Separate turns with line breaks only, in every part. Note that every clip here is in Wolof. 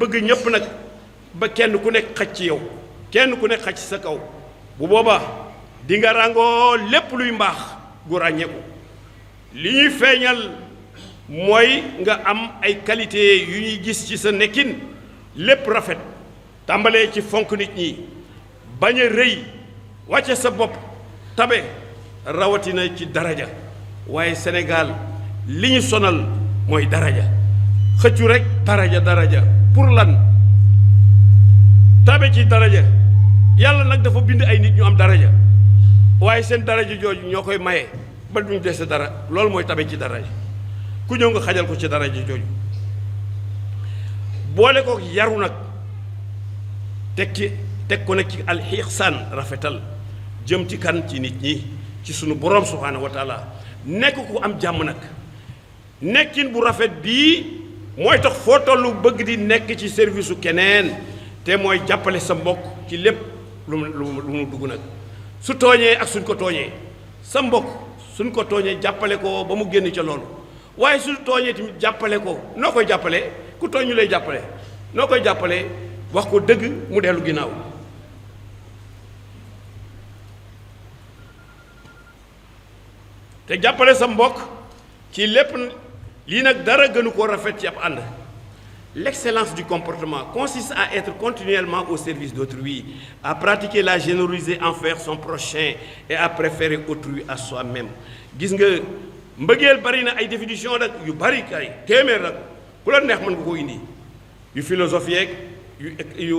bëgg ñëpp nag ba kenn ku nekk xaj ci yow kenn ku nekk xaj ci sa kaw bu boobaa di nga ràngoo lépp luy mbaax gu ràññeeku li ñuy feeñal mooy nga am ay qualité yu ñuy gis ci sa nekkin lépp rafet tàmbalee ci fonk nit ñi bañ a rëy wàcce sa bopp tabe rawatina ci daraja waaye Sénégal li ñu sonal mooy daraja xëccu rek daraja pour lan tabe ci daraja yàlla nag dafa bind ay nit ñu am daraja waaye seen daraja jooju ñoo koy maye ba duñ dese dara loolu mooy tabe ci daraja ku ñëw nga xajal ko ci daraja jooju boole ko yaru nag teg ko nag ci alxixsaan rafetal jëm ci kan ci nit ñi ci sunu borom subhaanahu wa taala nekk ku am jàmm nag nekkin bu rafet bii mooy tax foo tollu bëgg di nekk ci service su keneen te mooy jàppale sa mbokk ci lépp lu mu dugg nag su tooñee ak suñ ko tooñee sa mbokk suñ ko tooñee jàppale ko ba mu génn ca loolu waaye su tooñee tamit jàppale ko noo koy jàppale ku tooñ ñu lay jàppale noo koy jàppale wax ko dëgg mu dellu ginnaaw te jàppale sa mbokk ci lépp lii nag dara gënu koo rafet ci ab ànd. L'excellence du comportement consiste à être continuellement au service d'autrui, à pratiquer la générosité envers son prochain et à préférer autrui à soi-même. Gis nga mbëggeel bari na ay définition nag yu bari kay téeméer nag ku la neex mën nga ko indi yu philosophe yeeg yu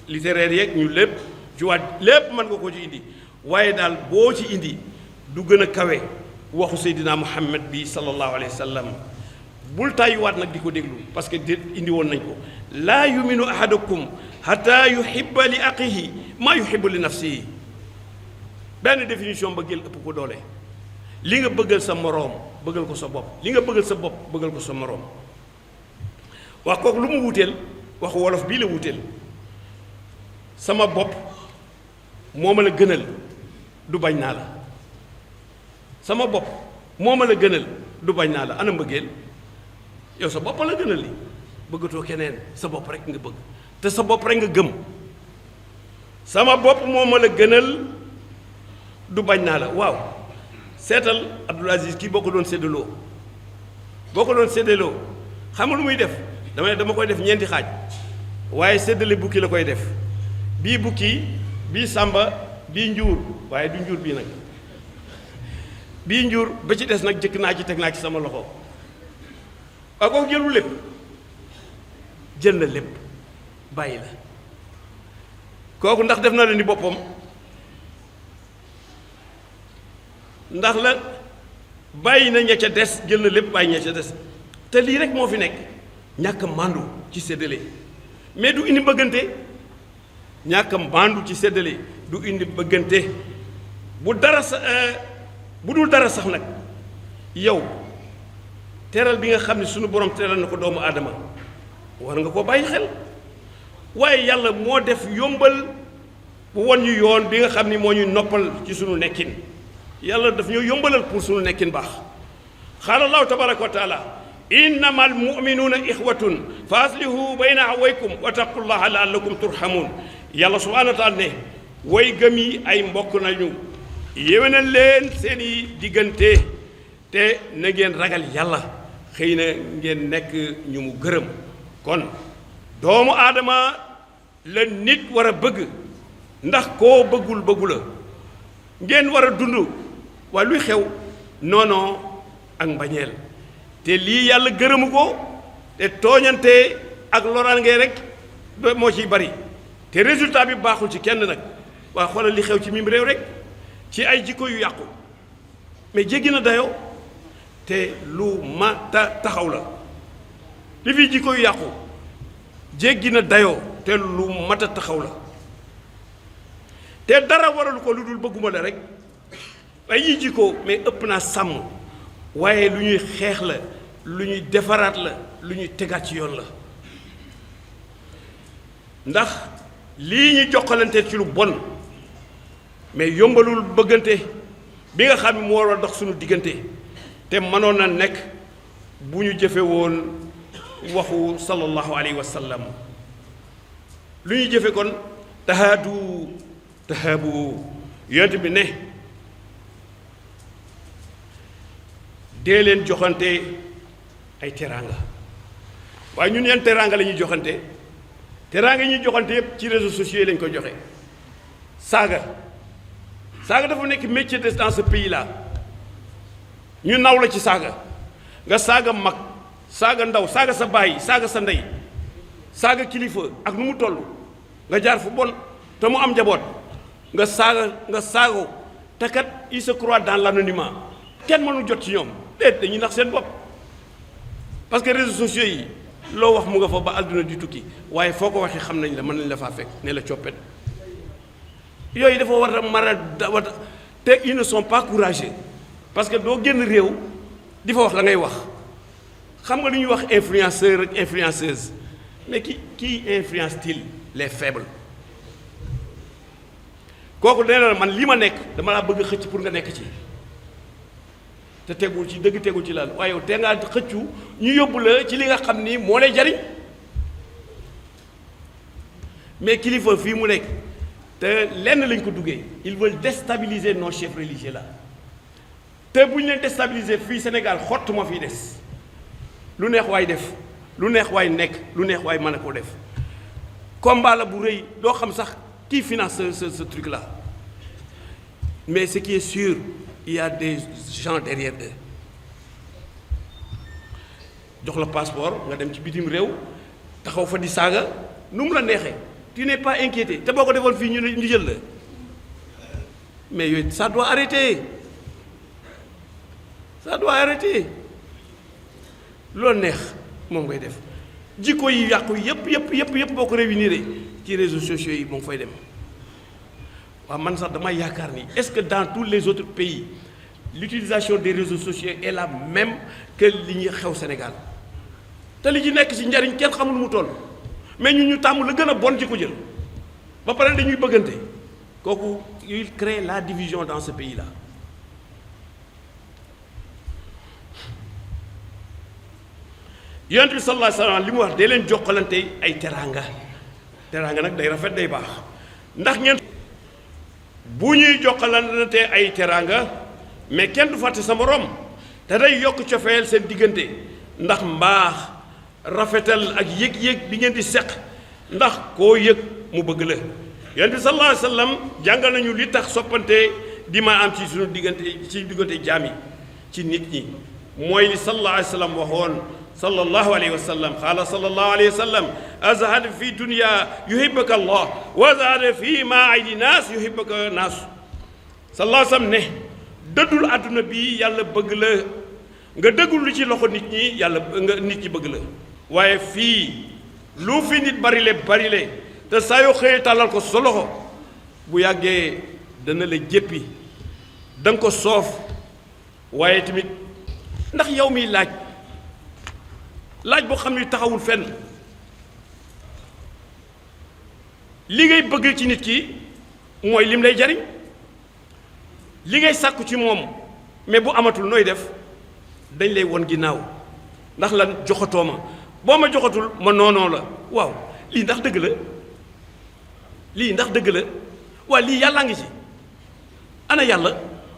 littéraire yeeg ñu lépp ci waat lépp mën nga ko ci indi waaye daal boo ci indi du gën a kawe waxu Seydina Muhammad bi sallallahu alayhi wa sallam bul tàyyiwaat nag di ko déglu parce que indi woon nañ ko laa yuminu ahadukum hatta yuhibba li axihi maa yuhibbu li nafsihi benn définition bëggeel ëpp ko doole li nga bëggal sa moroom bëggal ko sa bopp li nga bëggal sa bopp bëggal ko sa moroom wax kooku lu mu wuteel waxu wolof bii la wuteel sama bopp moo ma la gënal du bañ naa la sama bopp moo ma la gënal du bañ naa la ana mbëggeel yow sa bopp la gënal li bëggatoo keneen sa bopp rek nga bëgg te sa bopp rek nga gëm sama bopp moo ma la gënal du bañ naa la waaw seetal Abdoul Aziz kii boo ko doon séddaloo xam nga lu muy def dama koy def ñeenti xaaj waaye séddale bukki la koy def bii bukki bii sàmba bii njuur waaye du njuur bii nag bii njuur ba ci des nag jëkk naa ci teg naa ci sama loxo waaw kooku jëlul lépp jël na lépp bàyyi la kooku ndax def na la ni boppam ndax la bàyyi na ña ca des jël na lépp bàyyi ña ca des te lii rek moo fi nekk ñàkk màndu ci séddale mais du indi bëggante ñàkk màndu ci séddale du indi bëggante bu dul dara sax nag yow teral bi nga xam ne sunu borom teral na ko doomu aadama war nga ko bàyyi xel waaye yàlla moo def yombal bu won ñu yoon bi nga xam ni moo ñuy noppal ci sunu nekkin yàlla daf ñoo yombalal pour sunu nekkin baax qaala allahu tabaraka wa taala innama almuminuuna ixwatun fa aslihu bayna awaykum wa taqullaha laallakum turhamun yàlla subhanahu wa taala ne way gëm yi ay mbokk nañu yéwénal leen seeni diggante te na ngeen ragal yàlla xëy na ngeen nekk ñu mu gërëm kon doomu aadama la nit war a bëgg ndax koo bëggu la ngeen war a dund waaye luy xew noonoo ak mbañeel te lii yàlla gërëmu ko te tooñante ak loraange rek moo ciy bari te résultat bi baaxul ci kenn nag waa xoolal li xew ci mim réew rek ci ay jikko yu yàqu mais jéggi na dayoo te lu taxaw la li fi jikko yu yàqu jéggi na dayoo te lu mat a taxaw la te dara waralu ko lu dul bëgguma la rek ay yi jikko mais ëpp naa sàmm waaye lu ñuy xeex la lu ñuy defaraat la lu ñuy tegaat ci yoon la ndax lii ñu jokkalante ci lu bon mais yombalul bëggante bi nga xam ne moo war a dox suñu diggante te mënoon na nekk bu ñu jëfe woon waxu sallallahu alayhi wa sallam lu ñuy jëfe kon tahaabu yonent bi ne dee leen joxante ay teraanga waaye ñun yan teraanga la ñuy joxante teraanga yi ñuy joxante yépp ci réseaux sociaux yi lañ koy joxe saaga dafa nekk métier dans ce pays là ñu naw la ci saaga nga saaga mag saaga ndaw saaga sa baay saaga sa ndey saaga kilifa ak nu mu toll nga jaar fu bon te mu am njaboot nga saago te kat il se croit dans l'anonymat kenn mënu jot ci ñoom dañuy nax seen bopp parce que réseaux sociaux yi loo wax mu nga fa ba àdduna di tukki waaye foo ko waxee xam nañ la mën nañ la faa fekk ne la coppet yooyu dafa war a mën a te ils ne sont pas courageux parce que doo génn réew di fa wax la ngay wax xam nga lu ñuy wax influenceur ak influenceuse mais qui influence-t-il les faibles kooku nee na man li ma nekk dama laa bëgg xëcc pour nga nekk ci te tegul ci dëgg tegul ci laal waaye yow te ngaa xëccu ñu yóbbu la ci li nga xam ni moo lay jariñ mais kilifa fii mu nekk te lenn lañ ko duggee ils veulent déstabiliser nos chefs religieux là te bu ñu leen déstabiliser fii Sénégal xott moo fiy des lu neex waay def lu neex waay nekk lu neex waay mën a koo def combat la bu rëy doo xam sax qui finance ce truc là mais ce qui est sûr il y a des gens derrière eux jox la passeport nga dem ci bitim réew taxaw fa di saaga nu mu la neexee tu n'es pas inquiété te boo ko defoon fii ñu jël la mais yooyu ça doit arrêter loolu neex moom ngay def jikko yi yàqu yëpp boo ko réunir ci réseaux sociaux yi moom fay dem waaw man sax damay yaakaar ni est-ce que dans tous les autres pays l'utilisation des réseaux sociaux est la même que li ñuy xew Sénégal te li ci nekk ci njariñ kenn xamul mu toll mais ñu tàmm la gën a bon ci ko jël ba pare dañuy bëggante kooku il crée la division dans ce pays là yonent bi sallallahu alayhi wa sallam li mu wax dee leen jokkalante ay teraanga nag day rafet day baax ndax ngeen bu ñuy jokkalante ay teraanga mais kenn du fàtte sa morom te day yokk cofeel seen diggante ndax mbaax rafetal ak yëg-yëg bi ngeen di seq ndax koo yëg mu bëgg la yonent bi sallallahu alayhi wa sallam jàngal nañu li tax soppante di ma am ci suñu diggante jaam yi ci nit ñi mooy li sallallahu alayhi wa sallam waxoon sallallahu alayhi wa sallam qaala sallallahu alayhi wa sallam azhad fi dunya yuhibbaka allah wa azhad fi ma aydi naas yuhibbaka naas sallallahu alayhi wa sallam ne dëddul àdduna bi yàlla bëgg la nga dëggul lu ci loxo nit ñi yàlla nga nit ñi bëgg la waaye fii lu fi nit barile te saa yoo xëyee tàllal ko sa loxo bu yàggee dana la jéppi da nga ko soof waaye tamit ndax yow miy laaj boo xam ni taxawul fenn li ngay bëgg ci nit ki mooy lim lay jariñ li ngay sàkku ci moom mais bu amatul nooy def dañ lay won ginnaaw ndax lan joxatoo ma boo ma joxatul ma noonoo la waaw lii ndax dëgg la waaye lii yàllaa ngi ci ana yàlla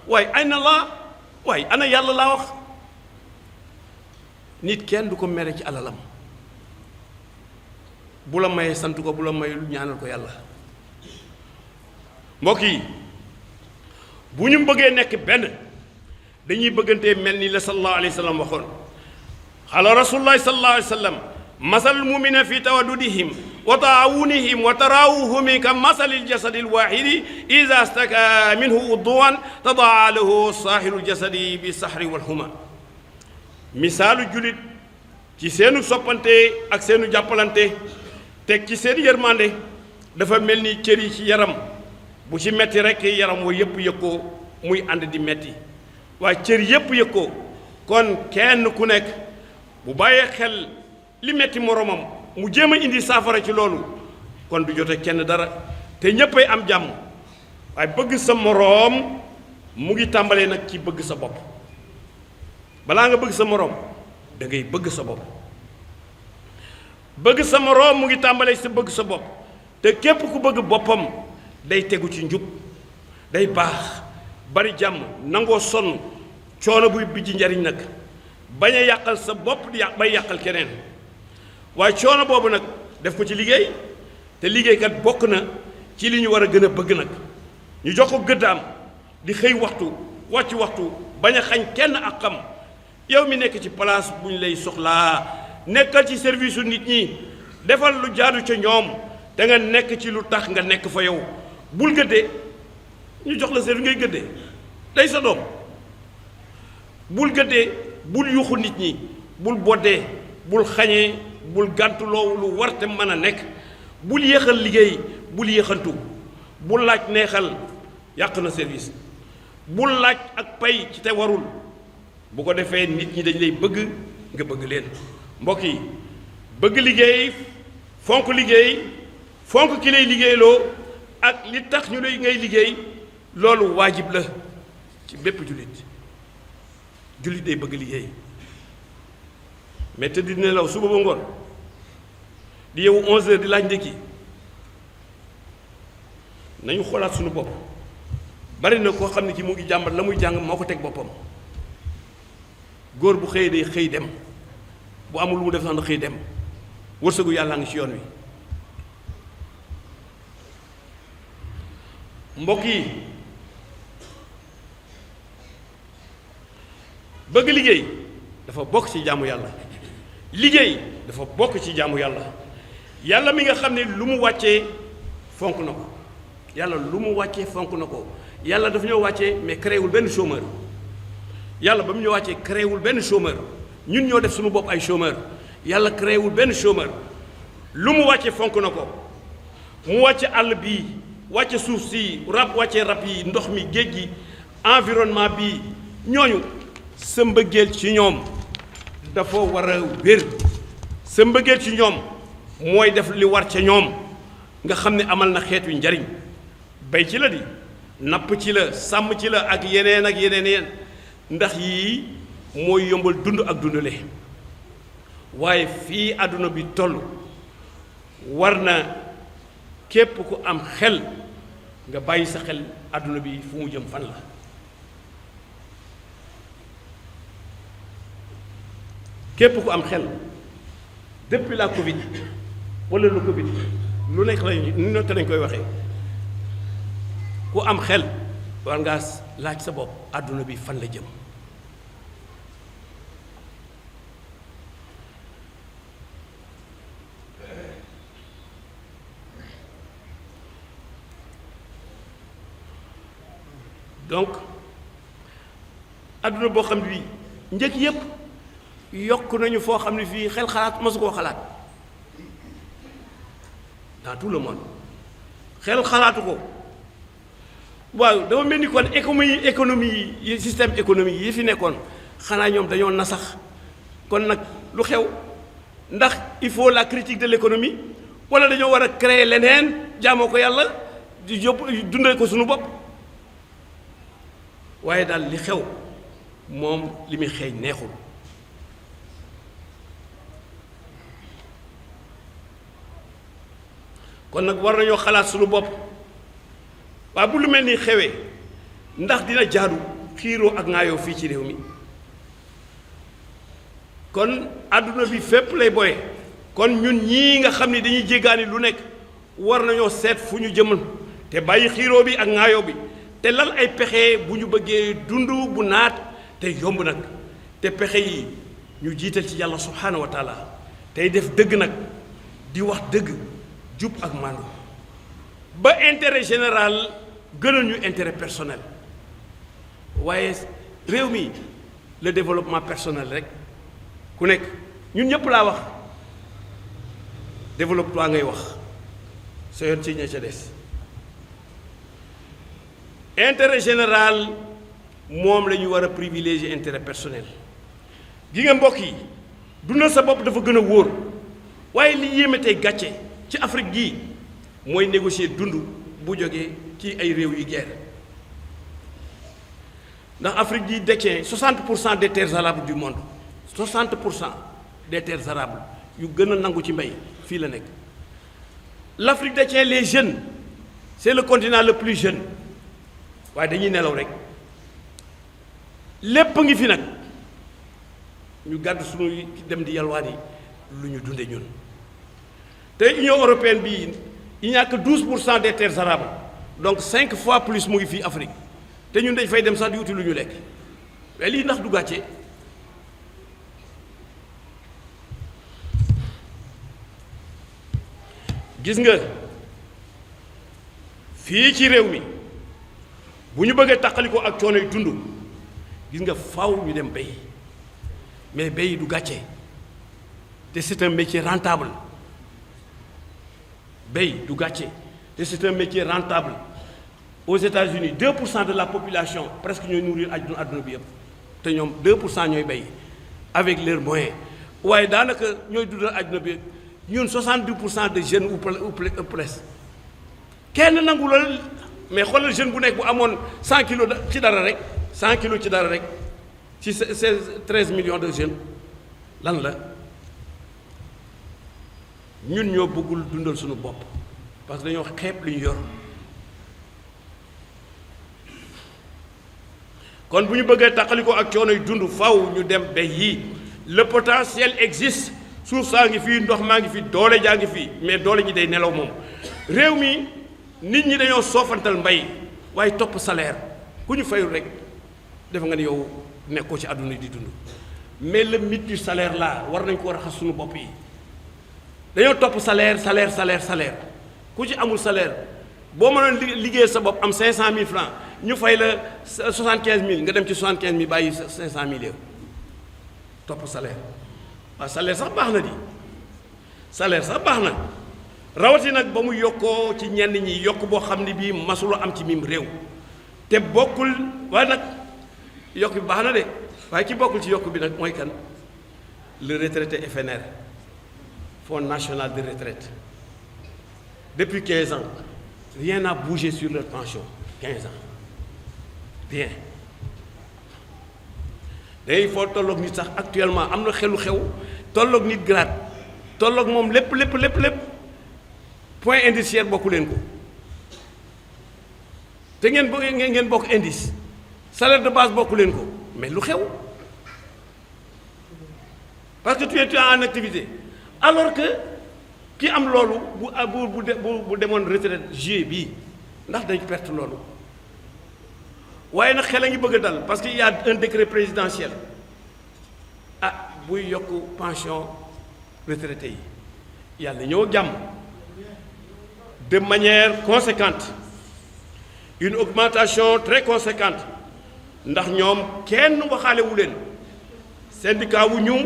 waaye ay na laa waaye ana yàlla laa wax nit kenn du ko mere ci alalam bu la mayee sant ko bu la mayul ñaanal ko yàlla mbokk yi bu ñu bëggee nekk benn dañuy bëggantee mel ni la sallallahu alayhi wa sallam waxoon xaala rasulullahi sallallahu alayhi wa sallam masalul mumina fi tawaddudihim wa taawunihim wa taraawuhum ka masalil jasadil waahidi ida staka minhu udwan tadaa lahu saahiru jasadi bi sahri wal huma misaalu jullit ci seenu soppante ak seenu jàppalante teg ci seen yërmande dafa mel ni cër yi ci yaram bu ci metti rekk yaram wa yëpp yëg ko muy ànd di metti waaye cër yëpp yëg ko kon kenn ku nekk bu bàyyee xel li metti moromam mu jéem a indi saafara ci loolu kon du jote kenn dara te ñéppay am jàmm waaye bëgg sa moroom mu ngi tàmbalee nag ci bëgg sa bopp balaa nga bëgg sa moroom da ngay bëgg sa bopp bëgg sa moroom mu ngi tàmbalee sa bëgg sa bopp te képp ku bëgg boppam day tegu ci njub day baax bari jàmm nangoo sonn coono buy bijji njariñ nag bañ a yàqal sa bopp di bay yàqal keneen waaye coono boobu nag def ko ci liggéey te liggéeykat bokk na ci li ñu war a gën a bëgg nag ñu jox ko gëddaam di xëy waxtu wàcc waxtu bañ a xañ kenn ak xam yow mi nekk ci place bu ñu lay soxlaa nekkal ci service u nit ñi defal lu jaadu ca ñoom te nga nekk ci lu tax nga nekk fa yow bul gëddee ñu jox la service ngay gëddee day sa doom bul gëddee bul yuuxu nit ñi bul boddee bul xañee bul gàntuloo lu warte mën a nekk bul yéexal liggéey bul yéexantu bul laaj neexal yàq na service bul laaj ak pay ci te warul bu ko defee nit ñi dañ lay bëgg nga bëgg leen mbokk yi bëgg liggéey fonk ki lay liggéeyloo ak li tax ñu lay ngay liggéey loolu waajib la ci bépp jullit day bëgg liggéey mais te di nelaw suba ba ngoon di yeewu 11h di laaj ndékki nañu xoolaat suñu bopp bari na koo xam ne ci mu ngi jàmbat la muy jàng moo ko teg boppam góor bu xëyee day xëy dem bu amul lu mu def sax na xëy dem wërsëgu yàlla ngi ci yoon wi mbokk yi bëgg liggéey dafa bokk ci jaamu yàlla liggéey dafa bokk ci jaamu yàlla mi nga xam ne lu mu wàccee fonk na ko yàlla lu mu wàccee fonk na ko yàlla dafa ñoo wàccee mais créewul benn chômeur yàlla ba mu ñoo wàccee créewul benn chômeur ñun ñoo def suñu bopp ay chômeur yàlla créewul benn chômeur lu mu wàccee fonk na ko mu wàcce àll bii wàcce suuf si wàcce rab yi ndox mi géej gi environnement bii ñooñu sa mbëggeel ci ñoom dafa war a wér sa mbëggeel ci ñoom mooy def li war ca ñoom nga xam ne amal na xeet wi njariñ bay ci la di napp ci la sàmm ci la ak yeneen ndax yii mooy yombal dund ak dundale waaye fii àdduna bi toll war na képp ku am xel nga bàyyi sa xel àdduna bi fu mu jëm fan la képp ku am xel depuis la Covid wala lu Covid lu nekk lañ koy waxee ku am xel war ngaa laaj sa bopp àdduna bi fan la jëm donc àdduna boo xam ne bii njëkk yépp yokk nañu foo xam ne fii xel xalaat masu koo xalaat dans tout le monde xel xalaatu ko waaw dama mel ni kon économie yi système économique yi fi nekkoon xanaa ñoom dañoo nasax kon nag lu xew ndax il faut la critique de l'économie wala dañoo war a créer leneen jaamoo ko yàlla di yóbbu dundee ko suñu bopp waaye daal li xew moom li muy xeeñ neexul kon nag war nañoo xalaat suñu bopp waaye bu lu mel ni xewee ndax dina jaadu xiiroo ak ŋaayoo fii ci réew mi kon àdduna bi fépp lay boye kon ñun ñii nga xam ni dañuy jéggaani lu nekk war nañoo seet fu ñu jëmal te bàyyi xiiroo bi ak ŋaayoo bi te lal ay pexe bu ñu bëggee dund bu naat te yomb nag te pexe yi ñu jiital ci yàlla subhaanahu wa taala tey def dëgg nag di wax dëgg jub ak maandu ba intérêt général gënal ñu intérêt personnel waaye réew mi le développement personnel rek ku nekk ñun ñëpp laa wax développe-toi ngay wax sa yoon ci ña ca des intérêt général moom la ñu war a privilégier intérêt personnel gi nga mbokk yi dundal sa bopp dafa gën a wóor waaye li yéeme tey gàcce ci Afrique gii mooy négocier dund bu jógee ci ay réew yu guerre ndax Afrique gii détient 60% des terres arables du monde 60% des terres arables yu gën a nangu ci mbay fii la nekk. L'Afrique détient les jeunes, c'est le continent le plus jeune waaye dañuy nelaw rek lépp ngi fi nag ñu gàddu suñu dem di yalwaan yi lu ñu dunde ñun te Union européenne bi il n'y a que 12% des terres arables donc 5 fois plus mu ngi fii Afrique te ñun dañ fay dem sax di wuti lu ñu lekk mais lii ndax du gàcce gis nga fii ci réew mi bu ñu bëggee taqali ko ak coono yu dund gis nga faw ñu dem béy mais béy du gàcce te c'est un métier rentable béy du gàcce te c'est un métier rentable aux États-Unis 2% de la population presque ñooy nourrir àdduna bi yëpp te ñoom 2% ñooy béy avec leurs moyens waaye daanaka ñooy dundal àdduna bi ñun 70% de jeunes ou plus kenn nangu loolu mais xoolal jeune bu nekk bu amoon 100 kilos ci dara rek 100 kilos ci dara rek ci 13 millions de jeunes lan la ñun ñoo bëggul dundal suñu bopp parce que dañoo xeeb li ñu yor kon bu ñu bëggee tàqali ko ak coono yu dund faw ñu dem bay yi le potentiel existe suuf saa ngi fii ndox maa ngi fi doole jaa ngi fii mais doole ñi day nelaw moom réew mi nit ñi dañoo soofantal mbay waaye topp salaire ku ñu fayul rek defe nga ni yow nekkoo ci àdduna di dund mais le mythe du salaire là war nañ ko war a xas suñu bopp yi dañoo topp salaire ku ci amul salaire boo mënoon liggéey sa bopp am 500 000 francs ñu fay la 75 000 nga dem ci 75 000 bàyyi 500 000 yow topp salaire waaw salaire sax baax na di salaire sax baax na rawati nag ba mu yokkoo ci ñenn ñi yokk boo xam ne bii masula am ci mim réew te bokkul waaye nag yokk bi baax na de waaye ci bokkul ci yokk bi nag mooy kan le retraité FNR Fonds national de retraite depuis 15 ans rien n'a bougé sur leur pension 15 ans rien day foo tolloog nit sax actuellement am na xelu xew tolloog nit grade tolloog moom lépp point indiciaire bokku leen ko te ngeen bokk indice salaire de base bokku leen ko mais lu xew parce que tu es en activité alors que ki am loolu bu demoon retraite juillet bii ndax dañ perte loolu waaye nag xel a ngi bëgg a dal parce que il y a un décret présidentiel buy yokk pension retraité yi yàlla ñëw jàmm de manière conséquente une augmentation très conséquente ndax ñoom kenn waxaale wu leen syndicat wu ñu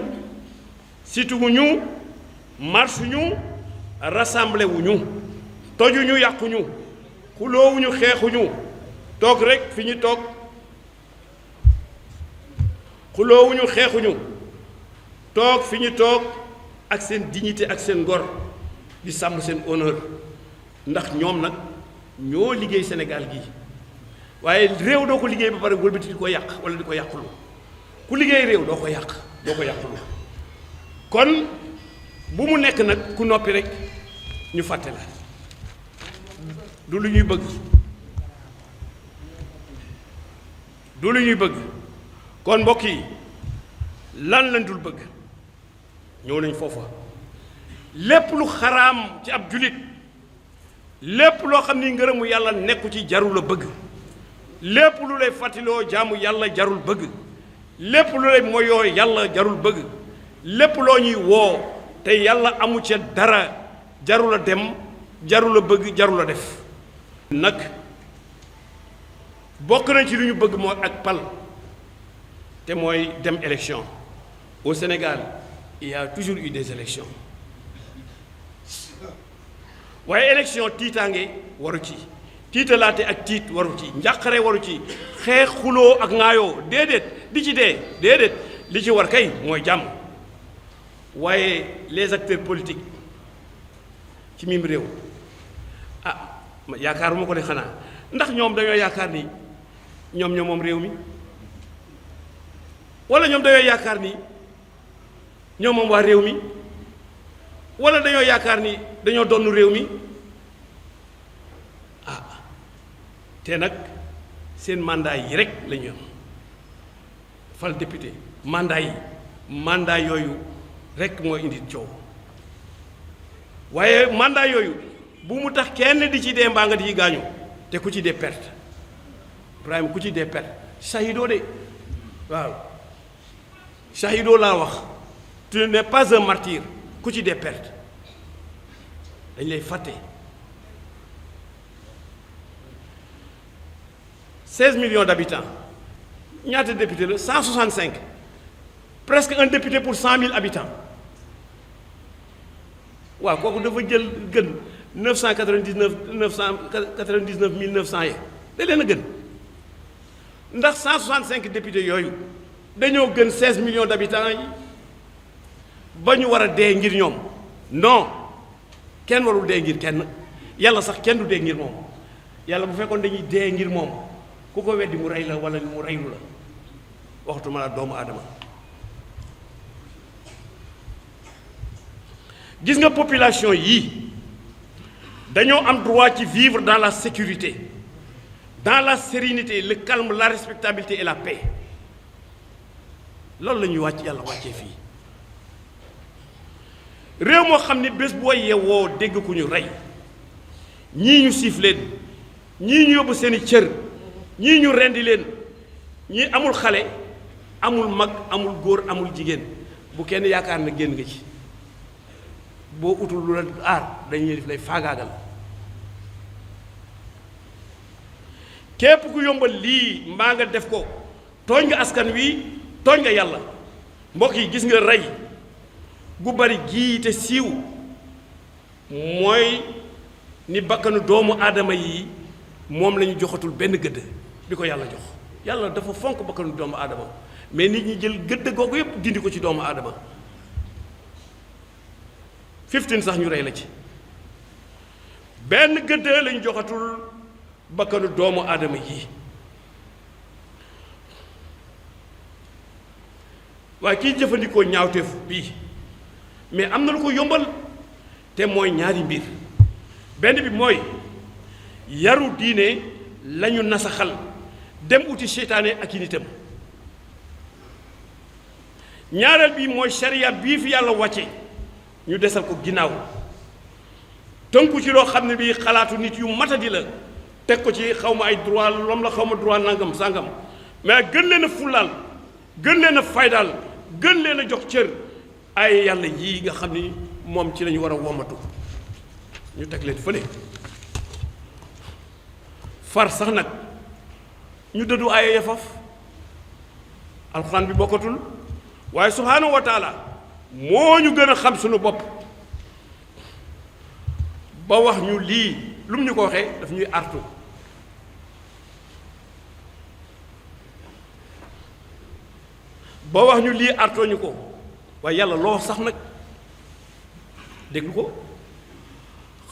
situ wu ñu marche ñu rassemblé wu ñu tojuñu yàquñu xuloowuñu xeexuñu toog rek fi ñu toog xuloowuñu xeexuñu toog fi ñu toog ak seen dignité ak seen ngor di sàmm seen honneur ndax ñoom nag ñoo liggéey Sénégal gii waaye réew doo ko liggéey ba pare wëlbati di ko yàq wala di ko yàqulu ku liggéey réew doo ko yàq doo ko yàqulu kon bu mu nekk nag ku noppi rek ñu fàtte la du lu ñuy bëgg du lu ñuy bëgg kon mbokk yi lan lañ dul bëgg ñëw nañ foofa lépp lu xaraam ci ab julit lépp loo xam ni ngërëmu yàlla nekku ci jarul la bëgg lépp lu lay fàttiloo jaamu yàlla jarul bëgg lépp lu lay moyoo yàlla jarul bëgg lépp loo ñuy woo te yàlla amu ca dara jarul a dem jarul a bëgg jarul a def nag bokk na ci lu ñu bëgg mooy ak pal te mooy dem élection au Sénégal il y a toujours eu des élections waaye élection tiitaange waru ci tiitalaate ak tiit waru ci njàqare waru ci xeex xuloo ak ŋaayoo déedéet di ci dee déedéet li ci war kay mooy jàmm waaye les acteurs politiques ci mim réew yaakaaruma ko de xanaa ndax ñoom dañoo yaakaar ni ñoom moom réew mi wala ñoom dañoo yaakaar ni ñoom moom waa réew mi wala dañoo yaakaar ni dañoo donn réew mi te nag seen mandat yi rek la ñu am fal député mandat yooyu rek moo indi coow waaye mandat yooyu bu mu tax kenn di ci dee mbaa nga di ci gaañu te ku ci dee perte Ibrahima ku ci dee perte shahidoo de waaw shahidoo laa wax tu n'es pas un martyr ku ci dee perte dañ lay fàtte 16 millions d'habitants ñaata député la 165 presque un député pour 100 000 habitants waaw kooku dafa jël gën 999 900 yi da leen a gën ndax 165 députés yooyu dañoo gën 16 millions d'habitants yi ba ñu war a dee ngir ñoom non kenn warul dee ngir kenn yàlla sax kenn du dee ngir moom yàlla bu fekkoon dañuy dee ngir moom ku ko weddi mu rey la wala mu reylu la waxtuma la doomu aadama gis nga population yii dañoo am droit ci vivre dans la sécurité dans la sérénité le calme la respectabilité et la paix loolu la ñuy wàcc yàlla wàccee fii réew moo xam ni bés boo yeewoo dégg ku ñu rey ñii ñu siif leen ñii ñu yóbbu seeni cër ñii ñu rendi leen ñii amul xale amul mag amul góor amul jigéen bu kenn yaakaar na génn nga ci boo utul lu la aar dañuy def lay faagaagal képp ku yombal lii mbaa nga def ko tooñ nga askan wi tooñ nga yàlla mbokk yi gis nga rey gu bari gii te siiw mooy ni bakkanu doomu aadama yi moom la ñu joxatul benn gëdd bi ko yàlla jox yàlla dafa fonk bakkanu doomu aadama mais nit ñi jël gëdd googu yépp dindi ko ci doomu aadama 15 sax ñu rey la ci benn gëdd lañ joxatul bakkanu doomu aadama yi waaye kiy jëfandikoo ñaawteef bii mais am na lu ko yombal te mooy ñaari mbir benn bi mooy yaru diine lañu nasaxal dem uti seytaane ak i nitam ñaareel bi mooy sharia bii fi yàlla wàcce ñu desal ko ginnaaw tënku ci loo xam ne bii xalaatu nit yu matadi la teg ko ci xaw ma ay droit lom la xaw ma droit nangam sangam mais gën leen a fullaal gën leen a faydaal gën leen a jox cër ay yàlla yii nga xam ni moom ci lañu war a womatu ñu teg leen fële far sax nag ñu dëddu aaya ya faf alxuraan bi bokkatul waaye subhaanahu wa taala moo ñu gën a xam suñu bopp ba wax ñu lii lu mu ñu ko waxee daf ñuy artu ba wax ñu lii artoo ñu ko waaye yàlla loo sax nag déglu ko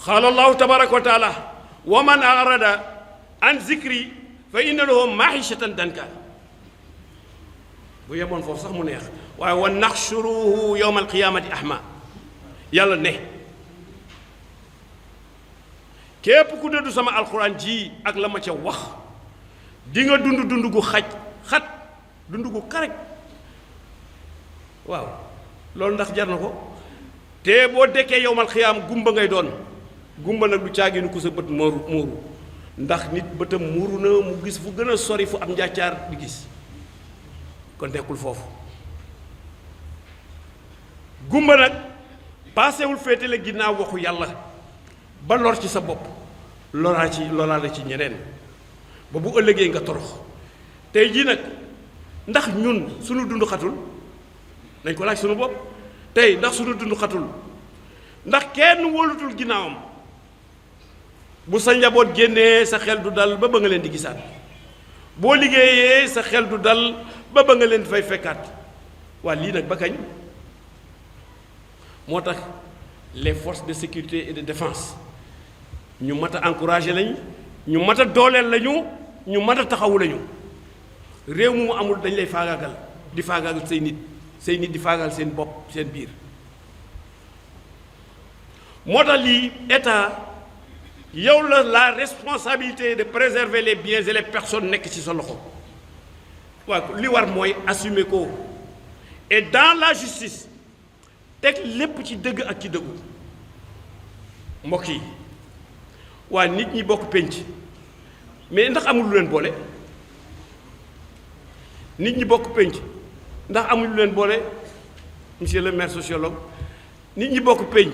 qaala allahu tabaraka wa taala wa man arada an zikri fa inna lahu maishatan danka bu yemoon foofu sax mu neex waaye wa naxshuruhu yowma alqiyamati ahma yàlla ne képp ku dëddu sama alquran ji ak la ma ca wax di nga dund gu xat dund gu karaj waaw loolu ndax jar na ko te boo dekkee yowmal xiyaam gumba ngay doon gumba nag du caaginu ku sa bët muuru ndax nit bëtam muuru na mu gis fu gën a sori fu am njàccaar di gis kon nekkul foofu gumba nag paasewul féetale ginnaaw waxu yàlla ba lor ci sa bopp loraale ci ñeneen ba bu ëllëgee nga torox tey jii nag ndax ñun suñu dund xatul dañ ko laaj suñu bopp tey ndax suñu dund xatul ndax kenn wóolutul ginnaawam bu sa njaboot génnee sa xel du dal ba nga leen di gisaat boo liggéeyee sa xel du dal ba nga leen fay fekkaat waa lii nag ba kañ moo tax les forces de sécurité et de défense ñu mat a encouragé lañ ñu mat a dooleel lañu ñu mat a taxawu lañu réew mu amul dañ lay faagaagal di faagaagal say nit di faagaagal seen bopp seen biir moo tax lii état yow la responsabilité de préserver les biens et les personnes nekk ci sa loxo waaw li war mooy assumer ko et dans la justice teg lépp ci dëgg ak ci dëggu mbokk yi waa nit ñi bokk penc mais ndax amul lu leen boole nit ñi bokk penc ndax amul lu leen boole monsieur le maire sociologue nit ñi bokk penc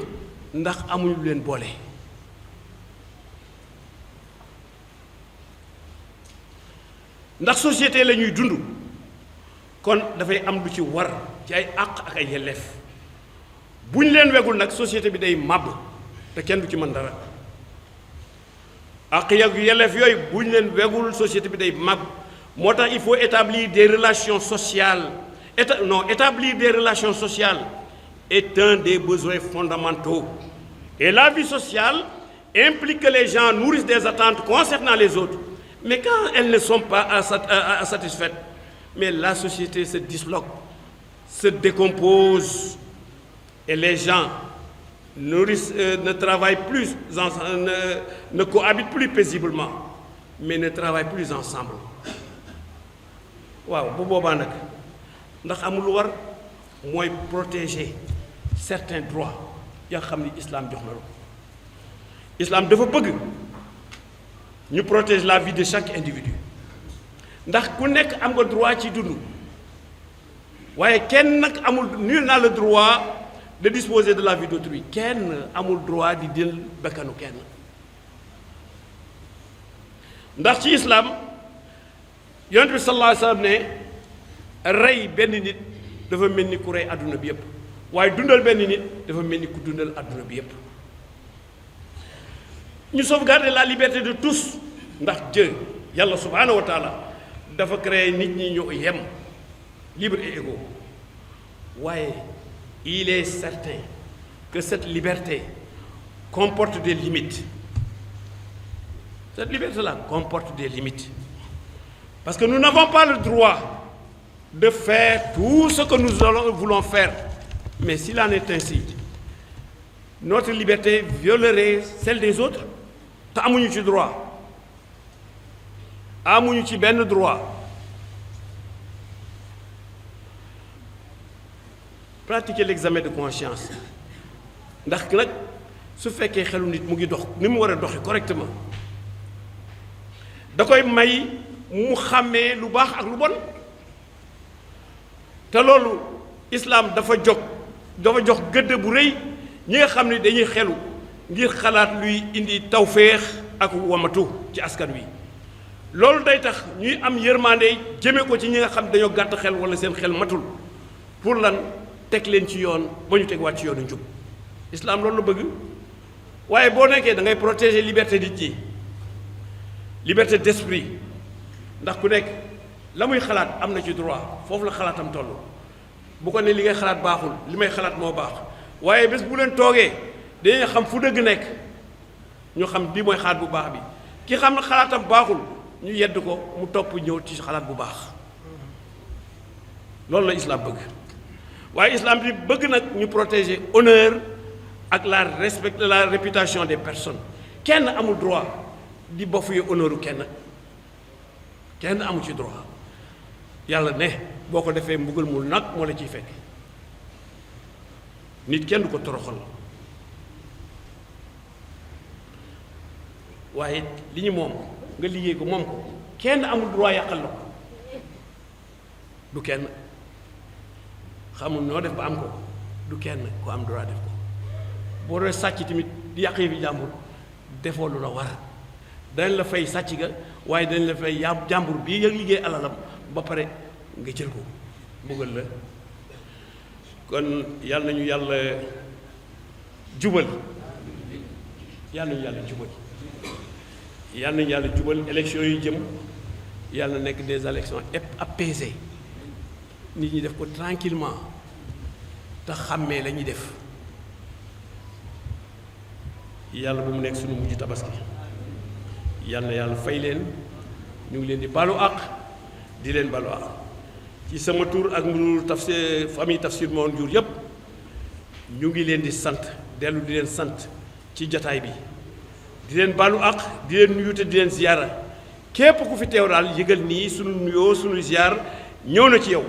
ndax amul lu leen boole ndax société la ñuy dund kon dafay am lu ci war ci ay àq ak ay yelleef bu ñu leen wegul nag société bi day màbb te kenn du ci mën dara àq ak yelleef yooyu bu ñu leen wegul société bi day màbb moo tax il faut établir des relations sociales établir des relations sociales est un des besoins fondamentaux et la vie sociale implique que les gens nourrissent des attentes concernant les autres. Mais quand elles ne sont pas satisfaites, mais la société se disloque, se décompose, et les gens ne travaillent plus, ne cohabitent plus paisiblement, mais ne travaillent plus ensemble. Waaw bu boobaa nag ndax amul lu war mooy protéger certains droits yaa xam ni islam jox na la islam dafa bëgg. ñu protège la vie de chaque individu ndax ku nekk am nga droit ci dund waaye kenn nag amul nul n'a le droit de disposer de la vie d'autrui kenn amul droit di jël bakkanu kenn ndax ci islam yonent bi sallallahu alayhi wa sallam ne rey benn nit dafa mel ni ku rey àdduna bi yépp waaye dundal benn nit dafa mel ni ku dundal àdduna bi yépp ñu sauvegarder la liberté de tous ndax Dieu yàlla subhanahu wa taala dafa créer nit ñi ñu yem libre et égaux waaye il est certain que cette liberté comporte des limites cette liberté-là comporte des limites parce que nous n'avons pas le droit de faire tout ce que nous voulons faire mais s'il en est ainsi notre liberté violerait celle des autres te amuñu ci droit amuñu ci benn droit pratiquer l'examen de conscience ndax nag su fekkee xelu nit mu ngi dox ni mu war a doxee correctement da koy may mu xàmmee lu baax ak lu bon te loolu islam dafa jox gëdd bu rëy ñi nga xam ne dañuy xelu ngir xalaat luy indi tawféex ak wamatu ci askan wi loolu day tax ñuy am yërmande jëme ko ci ñi nga xam dañoo gàtt xel wala seen xel matul pour lan teg leen ci yoon ba ñu tegwaat ci yoonu njub islam loolu la bëgg waaye boo nekkee da ngay protéger liberté nit ñi liberté d'esprit ndax ku nekk la muy xalaat am na ci droit foofu la xalaatam toll bu ko ne li ngay xalaat baaxul li may xalaat moo baax waaye bés bu leen toogee dañuy xam fu dëgg nekk ñu xam bii mooy xalaat bu baax bi ki xam ne xalaatam baaxul ñu yedd ko mu topp ñëw ci xalaat bu baax loolu la islam bëgg waaye islam bi bëgg nag ñu protéger honneur ak la réputation des personnes kenn amul droit di bafouer honneur kenn amul ci droit yàlla ne boo ko defee mbugal mu nag moo la ciy fekk nit kenn du ko toroxal waaye li ñu moom nga liggéey ko moom ko kenn amul droit yàqal la ko du kenn xamul noo def ba am ko du kenn ko am droit def ko boo doon sàcc tamit di yàq yi jàmbur defoo lu la war dañ la fay sàcc ga waaye dañ la fay jàmbur bii yëg liggéey alalam ba pare nga jël ko mbugal la kon yàlla nañu yàlla jubal yàlla nañu yàlla jubal yàlla nañu yàlla jubal élection yi jëm yàlla na nekk des élections apaisées nit ñi def ko tranquillement te xàmmee la ñuy def yàlla bu mu nekk suñu mujj tabaski yàlla na yàlla fay leen ñu ngi leen di balu àq di leen balu àq ci sama tur ak mburu tafsir famille Tafsir Mouhamed Ndiour yépp ñu ngi leen di sant dellu di leen sant ci jataay bi di leen baalu àq di leen nuyu te di leen ziyaara képp ku fi teew daal yëgal nii sunu nuyoo sunu ziyaar ñëw na ci yow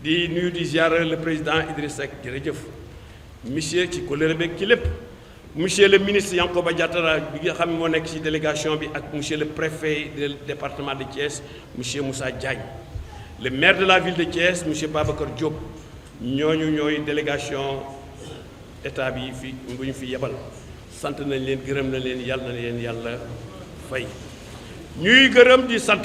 di nuyu di ziyaara le président Idriss Seck jërëjëf monsieur ci kóllëre beeg ci lépp monsieur le ministre Yankhoba Diattara bi nga xam ne moo nekk ci délégation bi ak monsieur le préfet du département de Thiès monsieur Moussa Diagne le maire de la ville de Thiès monsieur Babacar Diop ñooñu ñooy délégation état bi fi bu ñu fi yebal sant nañ leen gërëm na leen yàlla na leen yàlla fay ñuy gërëm di sant